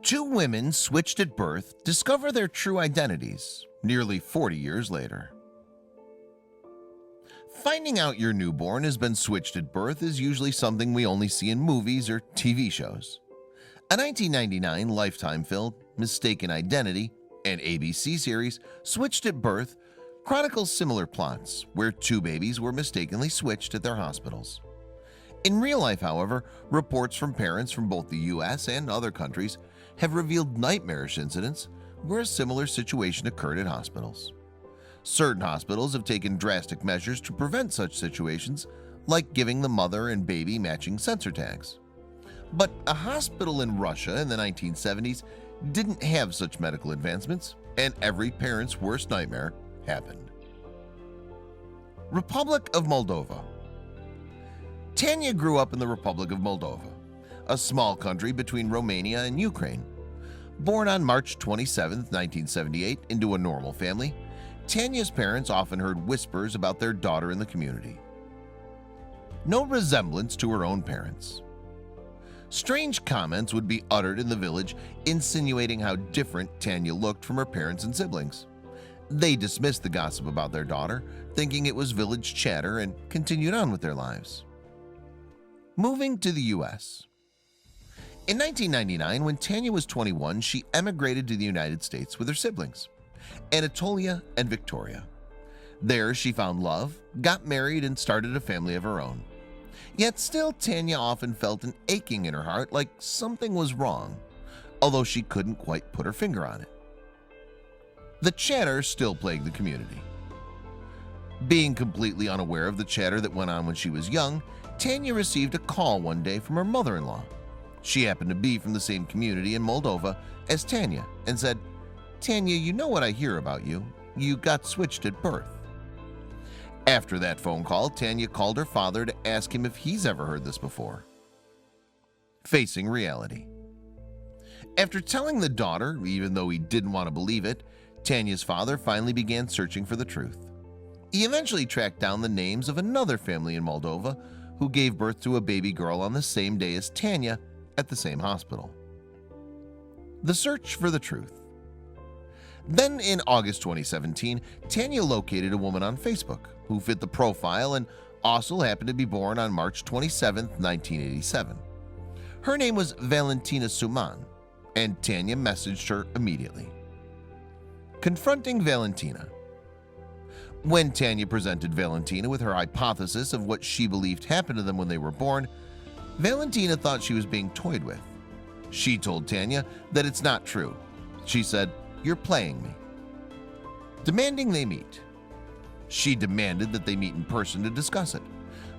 Two women switched at birth discover their true identities nearly 40 years later. Finding out your newborn has been switched at birth is usually something we only see in movies or TV shows. A 1999 Lifetime film, Mistaken Identity, an ABC series, Switched at Birth, chronicles similar plots where two babies were mistakenly switched at their hospitals. In real life, however, reports from parents from both the US and other countries have revealed nightmarish incidents where a similar situation occurred at hospitals. Certain hospitals have taken drastic measures to prevent such situations, like giving the mother and baby matching sensor tags. But a hospital in Russia in the 1970s didn't have such medical advancements, and every parent's worst nightmare happened. Republic of Moldova. Tanya grew up in the Republic of Moldova, a small country between Romania and Ukraine. Born on March 27, 1978, into a normal family, Tanya's parents often heard whispers about their daughter in the community. No resemblance to her own parents. Strange comments would be uttered in the village insinuating how different Tanya looked from her parents and siblings. They dismissed the gossip about their daughter, thinking it was village chatter, and continued on with their lives. Moving to the US. In 1999, when Tanya was 21, she emigrated to the United States with her siblings, Anatolia and Victoria. There she found love, got married, and started a family of her own. Yet still, Tanya often felt an aching in her heart, like something was wrong, although she couldn't quite put her finger on it. The chatter still plagued the community. Being completely unaware of the chatter that went on when she was young, Tanya received a call one day from her mother-in-law. She happened to be from the same community in Moldova as Tanya and said, "Tanya, you know what I hear about you. You got switched at birth." After that phone call, Tanya called her father to ask him if he's ever heard this before. Facing reality. After telling the daughter, even though he didn't want to believe it, Tanya's father finally began searching for the truth. He eventually tracked down the names of another family in Moldova who gave birth to a baby girl on the same day as Tanya at the same hospital. The search for the truth. Then in August 2017, Tanya located a woman on Facebook who fit the profile and also happened to be born on March 27, 1987. Her name was Valentina Suman, and Tanya messaged her immediately. Confronting Valentina. When Tanya presented Valentina with her hypothesis of what she believed happened to them when they were born, Valentina thought she was being toyed with. She told Tanya that it's not true. She said, "You're playing me." Demanding they meet. She demanded that they meet in person to discuss it,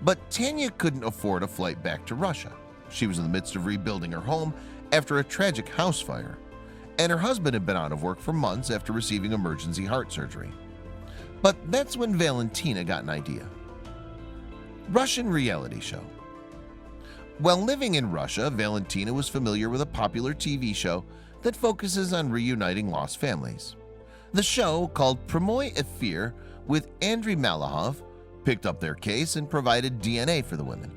but Tanya couldn't afford a flight back to Russia. She was in the midst of rebuilding her home after a tragic house fire, and her husband had been out of work for months after receiving emergency heart surgery. But that's when Valentina got an idea. Russian reality show. While living in Russia, Valentina was familiar with a popular TV show that focuses on reuniting lost families. The show, called Primoy Efir with Andriy Malahov, picked up their case and provided DNA for the women.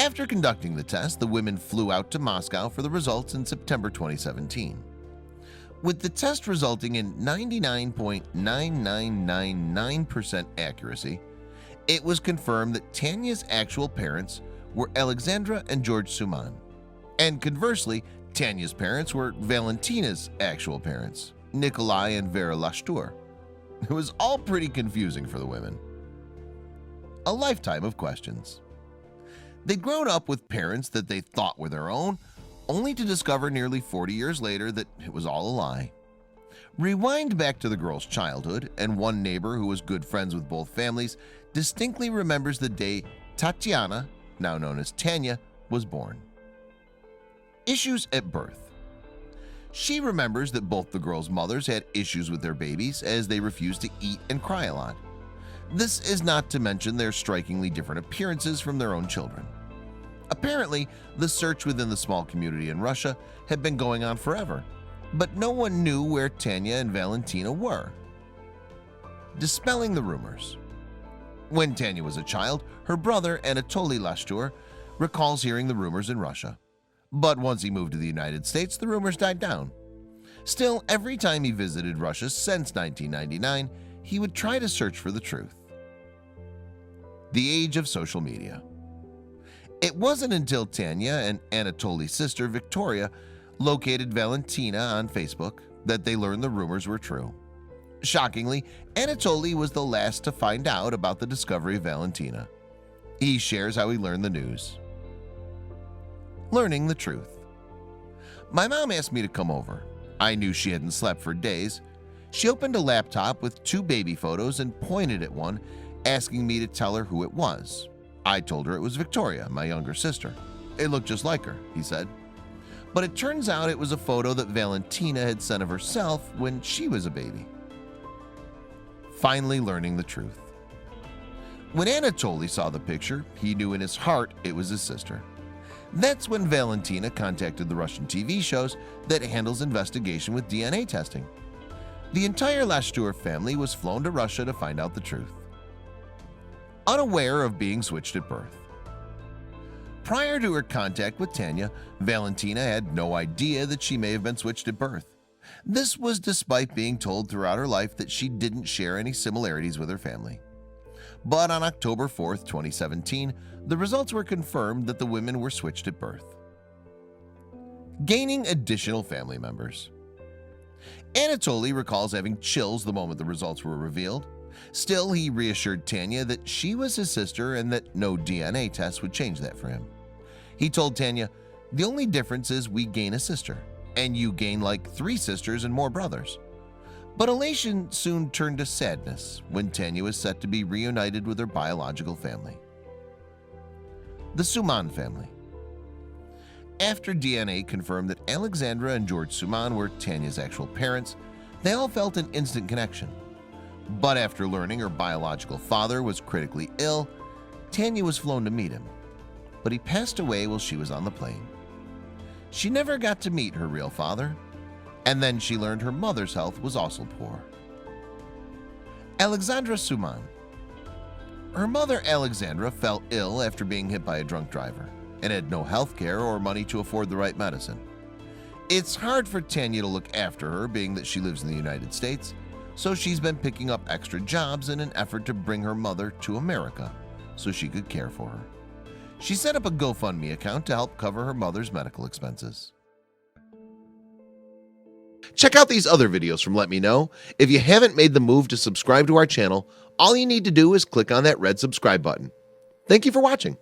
After conducting the test, the women flew out to Moscow for the results in September 2017. With the test resulting in 99.9999% accuracy, it was confirmed that Tanya's actual parents were Alexandra and George Suman, and conversely, Tanya's parents were Valentina's actual parents, Nikolai and Vera Lashtur. It was all pretty confusing for the women. A lifetime of questions. They'd grown up with parents that they thought were their own, only to discover nearly 40 years later that it was all a lie. Rewind back to the girl's childhood, and one neighbor who was good friends with both families distinctly remembers the day Tatiana, now known as Tanya, was born. Issues at birth. She remembers that both the girls' mothers had issues with their babies as they refused to eat and cry a lot. This is not to mention their strikingly different appearances from their own children. Apparently, the search within the small community in Russia had been going on forever, but no one knew where Tanya and Valentina were. Dispelling the rumors. When Tanya was a child, her brother Anatoly Lashtur recalls hearing the rumors in Russia. But once he moved to the United States, the rumors died down. Still, every time he visited Russia since 1999, he would try to search for the truth. The age of social media. It wasn't until Tanya and Anatoly's sister Victoria located Valentina on Facebook that they learned the rumors were true. Shockingly, Anatoly was the last to find out about the discovery of Valentina. He shares how he learned the news. Learning the truth. My mom asked me to come over. I knew she hadn't slept for days. She opened a laptop with 2 baby photos and pointed at one, asking me to tell her who it was. I told her it was Victoria, my younger sister. It looked just like her, he said. But it turns out it was a photo that Valentina had sent of herself when she was a baby. Finally learning the truth. When Anatoly saw the picture, he knew in his heart it was his sister. That's when Valentina contacted the Russian TV shows that handles investigation with DNA testing. The entire Lashtur family was flown to Russia to find out the truth. Unaware of being switched at birth. Prior to her contact with Tanya, Valentina had no idea that she may have been switched at birth. This was despite being told throughout her life that she didn't share any similarities with her family. But on October 4th, 2017, the results were confirmed that the women were switched at birth. Gaining additional family members. Anatoly recalls having chills the moment the results were revealed. Still, he reassured Tanya that she was his sister and that no DNA test would change that for him. He told Tanya, "The only difference is we gain a sister, and you gain like 3 sisters and more brothers." But elation soon turned to sadness when Tanya was set to be reunited with her biological family. The Suman family. After DNA confirmed that Alexandra and George Suman were Tanya's actual parents, they all felt an instant connection. But after learning her biological father was critically ill, Tanya was flown to meet him. But he passed away while she was on the plane. She never got to meet her real father, and then she learned her mother's health was also poor. Alexandra Suman. Her mother Alexandra fell ill after being hit by a drunk driver and had no health care or money to afford the right medicine. It's hard for Tanya to look after her, being that she lives in the United States, so she's been picking up extra jobs in an effort to bring her mother to America so she could care for her. She set up a GoFundMe account to help cover her mother's medical expenses. Check out these other videos from Let Me Know. If you haven't made the move to subscribe to our channel, all you need to do is click on that red subscribe button. Thank you for watching.